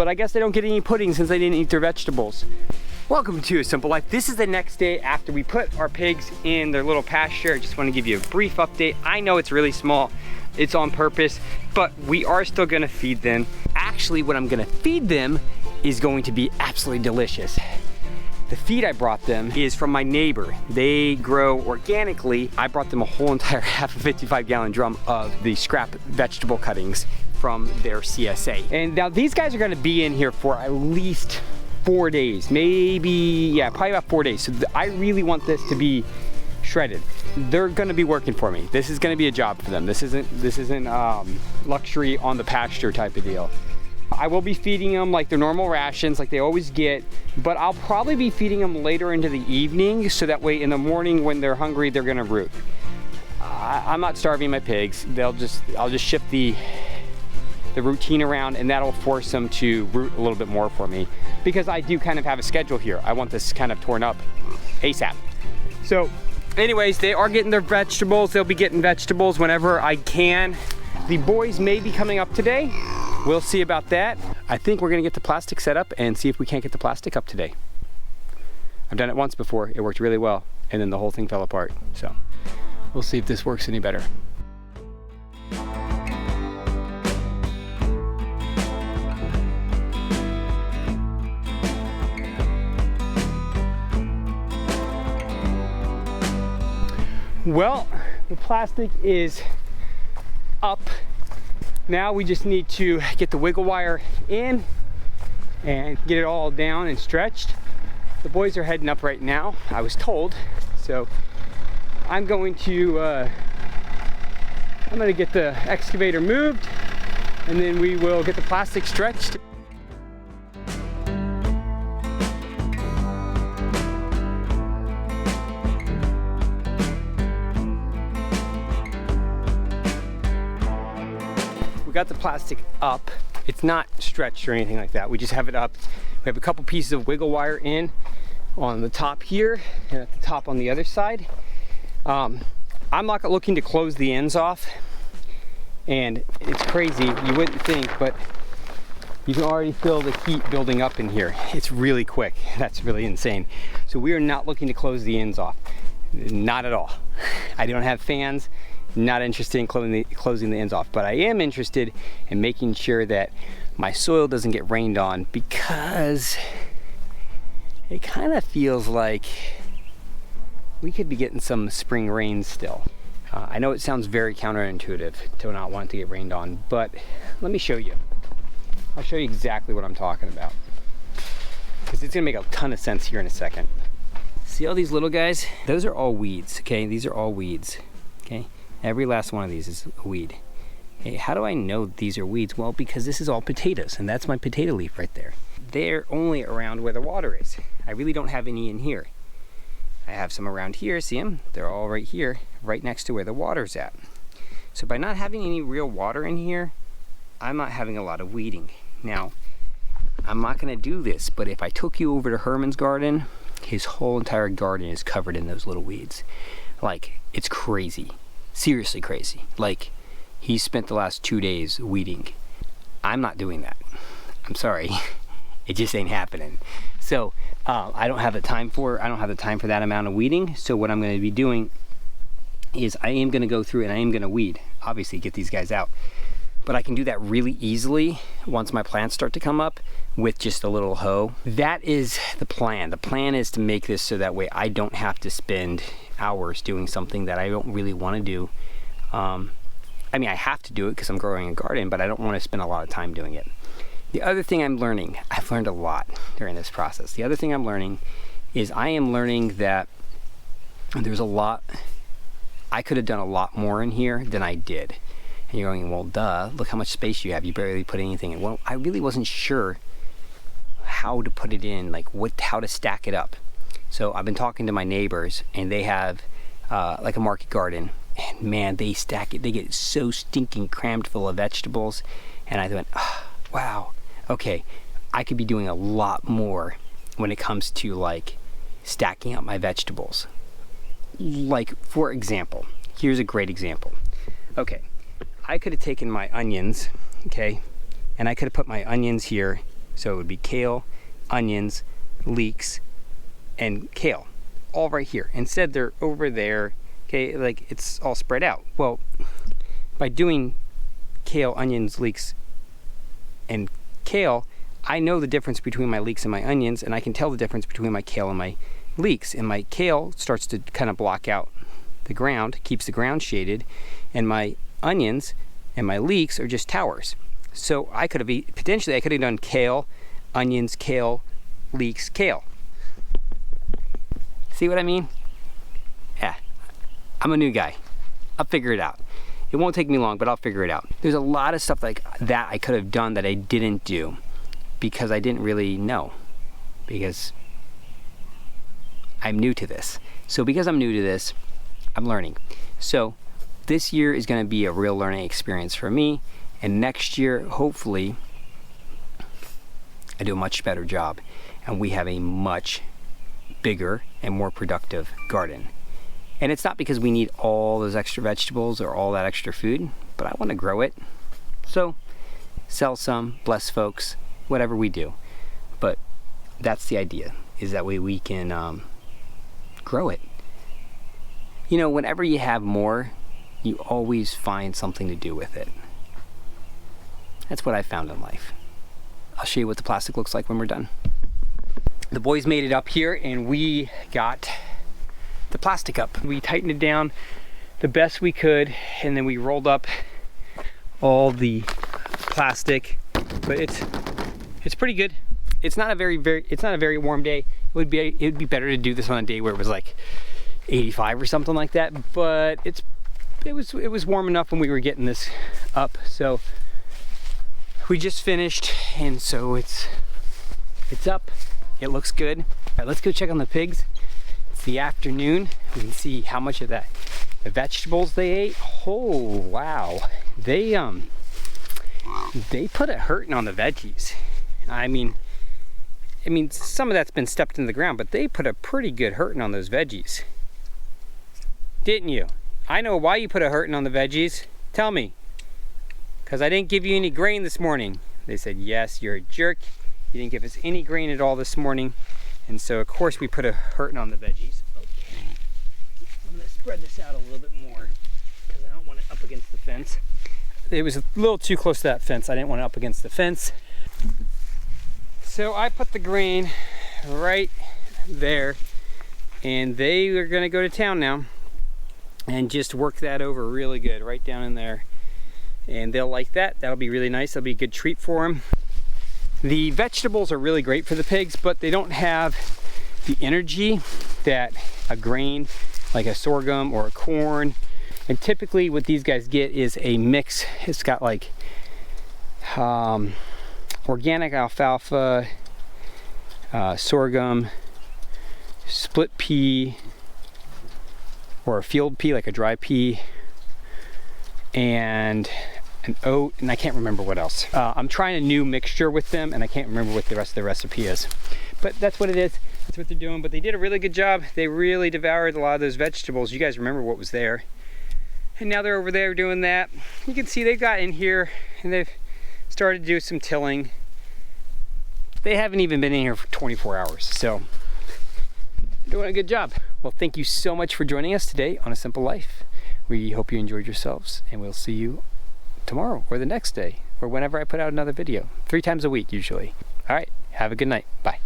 but I guess they don't get any pudding since they didn't eat their vegetables. Welcome to A Simple Life. This is the next day after we put our pigs in their little pasture. I just want to give you a brief update. I know it's really small, it's on purpose, but we are still gonna feed them. Actually, what I'm gonna feed them is going to be absolutely delicious. The feed I brought them is from my neighbor. They grow organically. I brought them a whole entire half a 55-gallon drum of the scrap vegetable cuttings from their CSA. And now these guys are gonna be in here for at least 4 days, maybe, yeah, probably about 4 days. So I really want this to be shredded. They're gonna be working for me. This is gonna be a job for them. This isn't luxury on the pasture type of deal. I will be feeding them like their normal rations, like they always get, but I'll probably be feeding them later into the evening, so that way in the morning when they're hungry, they're gonna root. I'm not starving my pigs. I'll just shift the routine around, and that'll force them to root a little bit more for me, because I do kind of have a schedule here. I want this kind of torn up ASAP. So anyways, they are getting their vegetables. They'll be getting vegetables whenever I can. The boys may be coming up today. We'll see about that. I think we're gonna get the plastic set up and see if we can't get the plastic up today. I've done it once before. It worked really well, and then the whole thing fell apart. So we'll see if this works any better. Well, the plastic is up. Now we just need to get the wiggle wire in and get it all down and stretched. The boys are heading up right now, I was told. So I'm going to get the excavator moved, and then we will get the plastic stretched. We got the plastic up. It's not stretched or anything like that. We just have it up. We have a couple pieces of wiggle wire in on the top here and at the top on the other side. I'm not looking to close the ends off, and it's crazy, you wouldn't think, but you can already feel the heat building up in here. It's really quick. That's really insane. So we are not looking to close the ends off. Not at all. I don't have fans. Not interested in closing the ends off, but I am interested in making sure that my soil doesn't get rained on, because it kind of feels like we could be getting some spring rain still. I know it sounds very counterintuitive to not want it to get rained on, but let me show you. I'll show you exactly what I'm talking about, because it's gonna make a ton of sense here in a second. See all these little guys? Those are all weeds, okay? These are all weeds, okay? Every last one of these is a weed. Hey, how do I know these are weeds? Well, because this is all potatoes, and that's my potato leaf right there. They're only around where the water is. I really don't have any in here. I have some around here, see them? They're all right here, right next to where the water's at. So by not having any real water in here, I'm not having a lot of weeding. Now, I'm not gonna do this, but if I took you over to Herman's garden, his whole entire garden is covered in those little weeds. Like, it's crazy. Seriously crazy. Like, he spent the last 2 days weeding. I'm not doing that. I'm sorry. It just ain't happening. So I don't have the time for that amount of weeding. So what I'm going to be doing is I am going to go through and I am going to weed, obviously get these guys out. But I can do that really easily once my plants start to come up with just a little hoe. That is the plan. The plan is to make this so that way I don't have to spend hours doing something that I don't really want to do. I mean, I have to do it because I'm growing a garden, but I don't want to spend a lot of time doing it. The other thing I'm learning, I've learned a lot during this process. The other thing I'm learning is I am learning that there's a lot, I could have done a lot more in here than I did. And you're going, well, duh, look how much space you have. You barely put anything in. Well, I really wasn't sure how to put it in, like how to stack it up. So I've been talking to my neighbors, and they have like a market garden, and man, they stack it. They get so stinking crammed full of vegetables. And I went, oh, wow, okay, I could be doing a lot more when it comes to like stacking up my vegetables. Like, for example, here's a great example. Okay, I could have taken my onions, okay, and I could have put my onions here So it would be kale, onions, leeks, and kale, all right here. Instead, they're over there, okay, like it's all spread out. Well, by doing kale, onions, leeks, and kale, I know the difference between my leeks and my onions, and I can tell the difference between my kale and my leeks. And my kale starts to kind of block out the ground, keeps the ground shaded, and my onions and my leeks are just towers. So I could have potentially done kale, onions, kale, leeks, kale. See what I mean? Yeah, I'm a new guy. I'll figure it out. It won't take me long, but I'll figure it out. There's a lot of stuff like that I could have done that I didn't do because I didn't really know, because I'm new to this. So because I'm new to this, I'm learning. So this year is going to be a real learning experience for me, and next year, hopefully, I do a much better job and we have a much bigger and more productive garden. And it's not because we need all those extra vegetables or all that extra food, but I want to grow it. So sell some, bless folks, whatever we do. But that's the idea, is that way we can grow it. You know, whenever you have more, you always find something to do with it. That's what I found in life. I'll show you what the plastic looks like when we're done. The boys made it up here and we got the plastic up. We tightened it down the best we could, and then we rolled up all the plastic, but it's pretty good. It's not a very warm day. It would be better to do this on a day where it was like 85 or something like that, but it was warm enough when we were getting this up. So we just finished, and so it's up. It looks good. All right, let's go check on the pigs. It's the afternoon. We can see how much of the vegetables they ate. Oh wow, they put a hurting on the veggies. I mean some of that's been stepped in the ground, but they put a pretty good hurting on those veggies, didn't you? I know why you put a hurting on the veggies. Tell me. Because I didn't give you any grain this morning. They said, yes, you're a jerk. You didn't give us any grain at all this morning. And so, of course, we put a hurting on the veggies. Okay. I'm going to spread this out a little bit more because I don't want it up against the fence. It was a little too close to that fence. I didn't want it up against the fence. So I put the grain right there, and they are going to go to town now and just work that over really good right down in there. And they'll like that. That'll be really nice. That'll be a good treat for them. The vegetables are really great for the pigs, but they don't have the energy that a grain like a sorghum or a corn. And typically what these guys get is a mix. It's got like organic alfalfa, sorghum, split pea, or a field pea, like a dry pea, and an oat, and I can't remember what else. I'm trying a new mixture with them, and I can't remember what the rest of the recipe is. But that's what it is. That's what they're doing. But they did a really good job. They really devoured a lot of those vegetables. You guys remember what was there. And now they're over there doing that. You can see they got in here, and they've started to do some tilling. They haven't even been in here for 24 hours, so they're doing a good job. Well, thank you so much for joining us today on A Simple Life. We hope you enjoyed yourselves, and we'll see you tomorrow or the next day or whenever I put out another video. 3 times a week usually. All right, have a good night. Bye.